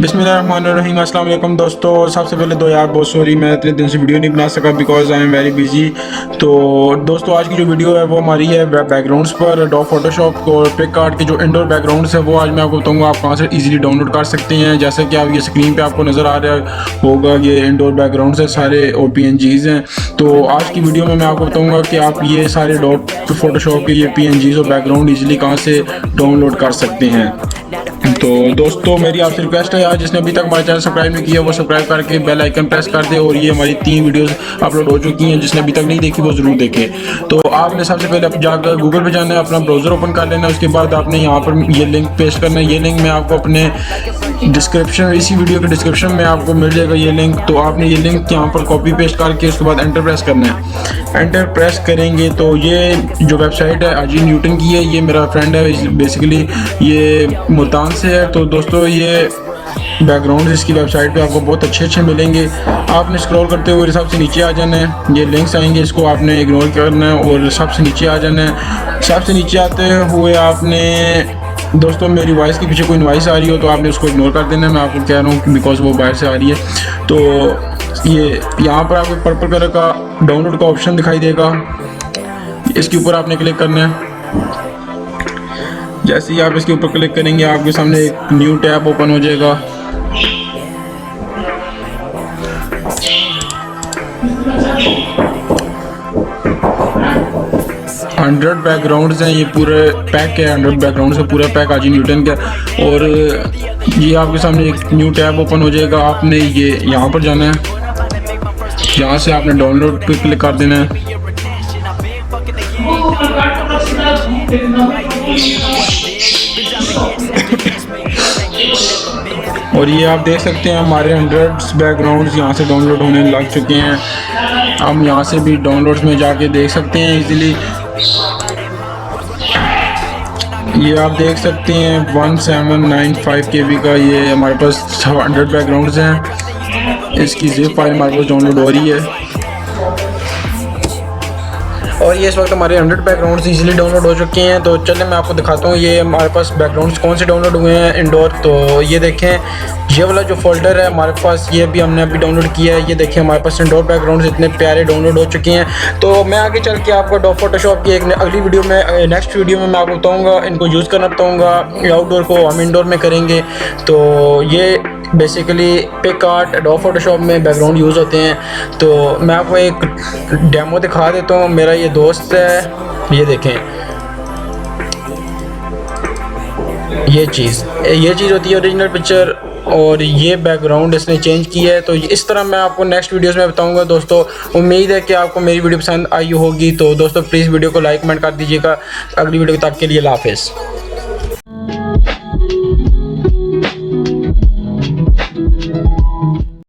बिस्मिल्लाहिर्रहमानिर्रहीम। अस्सलाम वालेकुम दोस्तों। सबसे पहले तो यार बहुत सॉरी, मैं इतने दिन से वीडियो नहीं बना सका because I am very busy. तो दोस्तों आज की जो वीडियो है वो हमारी है बैकग्राउंड्स पर डॉ फोटोशॉप और पिक आर्ट के जो इंडोर बैकग्राउंड्स है वो आज मैं आपको बताऊंगा आप कहाँ से इजीली डाउनलोड कर सकते हैं। जैसे कि आप ये स्क्रीन पे आपको नज़र आ रहा होगा, ये इंडोर बैकग्राउंड्स है सारे और PNGs हैं। तो आज की वीडियो में मैं आपको बताऊँगा कि आप ये सारे डॉ फोटोशॉप के ये PNGs और बैकग्राउंड इजीली कहाँ से डाउनलोड कर सकते हैं। तो दोस्तों मेरी आपसे रिक्वेस्ट है यार, जिसने अभी तक हमारा चैनल सब्सक्राइब नहीं किया वो सब्सक्राइब करके बेल आइकन प्रेस कर दे। और ये हमारी 3 वीडियोस अपलोड हो चुकी हैं, जिसने अभी तक नहीं देखी वो ज़रूर देखें। तो आपने सबसे पहले जाकर गूगल पे जाना है, अपना ब्राउज़र ओपन कर लेना है। उसके बाद आपने यहाँ पर ये लिंक पेस्ट करना है। ये लिंक मैं आपको अपने डिस्क्रिप्शन, इसी वीडियो के डिस्क्रिप्शन में आपको मिल जाएगा ये लिंक। तो आपने ये लिंक यहाँ पर कॉपी पेस्ट करके उसके बाद एंटर प्रेस करना है। एंटर प्रेस करेंगे तो ये जो वेबसाइट है अजी न्यूटन की है। ये मेरा फ्रेंड है, बेसिकली ये मुल्तान से है। तो दोस्तों ये बैकग्राउंड इसकी वेबसाइट पे आपको बहुत अच्छे मिलेंगे। आपने स्क्रॉल करते हुए सबसे नीचे आ जाना है, ये लिंक्स आएंगे, इसको आपने इग्नोर करना है और सबसे नीचे आ जाना है। सबसे नीचे आते हुए आपने दोस्तों मेरी वॉइस के पीछे कोई नॉइस आ रही हो तो आपने उसको इग्नोर कर देना है। मैं आपको कह रहा हूँ बिकॉज वो बाहर से आ रही है। तो ये यहाँ पर आपको पर्पल कलर का डाउनलोड का ऑप्शन दिखाई देगा, इसके ऊपर आपने क्लिक करना है। जैसे ही आप इसके ऊपर क्लिक करेंगे आपके सामने एक न्यू टैब ओपन हो जाएगा। हंड्रेड बैकग्राउंड्स हैं, ये पूरे पैक है। 100 बैकग्राउंड्स है पूरा पैक आजी न्यूटन का। और ये आपके सामने एक न्यू टैब ओपन हो जाएगा। आपने ये यहाँ पर जाना है, यहाँ से आपने डाउनलोड पे क्लिक कर देना है। और ये आप देख सकते हैं हमारे 100 बैकग्राउंड्स यहाँ से डाउनलोड होने लग चुके हैं। हम यहाँ से भी डाउनलोड्स में जाके देख सकते हैं इजीली। ये आप देख सकते हैं 1795 KB का ये हमारे पास 100 बैकग्राउंड्स हैं। इसकी ज़िप फाइल हमारे पास डाउनलोड हो रही है और ये इस वक्त हमारे 100 बैकग्राउंड्स इजीली डाउनलोड हो चुके हैं। तो चलिए मैं आपको दिखाता हूँ ये हमारे पास बैकग्राउंड्स कौन से डाउनलोड हुए हैं इंडोर। तो ये देखें, ये वाला जो फोल्डर है हमारे पास, ये भी हमने अभी डाउनलोड किया है। ये देखिए हमारे पास इंडोर बैकग्राउंड्स इतने प्यारे डाउनलोड हो चुके हैं। तो मैं आगे चल के आपको डॉ फोटोशॉप की एक अगली वीडियो में, नेक्स्ट वीडियो में मैं आपको बताऊँगा, इनको यूज़ करना बताऊँगा। आउटडोर को हम इंडोर में करेंगे। तो ये बेसिकली पिक आर्ट डॉ फोटोशॉप में बैकग्राउंड यूज़ होते हैं। तो मैं आपको एक डेमो दिखा देता हूँ। मेरा ये दोस्त है, ये देखें, ये चीज़ होती है ओरिजिनल पिक्चर और ये बैकग्राउंड इसने चेंज किया है। तो इस तरह मैं आपको नेक्स्ट वीडियोस में बताऊंगा। दोस्तों उम्मीद है कि आपको मेरी वीडियो पसंद आई होगी। तो दोस्तों प्लीज़ वीडियो को लाइक कमेंट कर दीजिएगा। अगली वीडियो तक के लिए अल्लाह हाफ़िज़।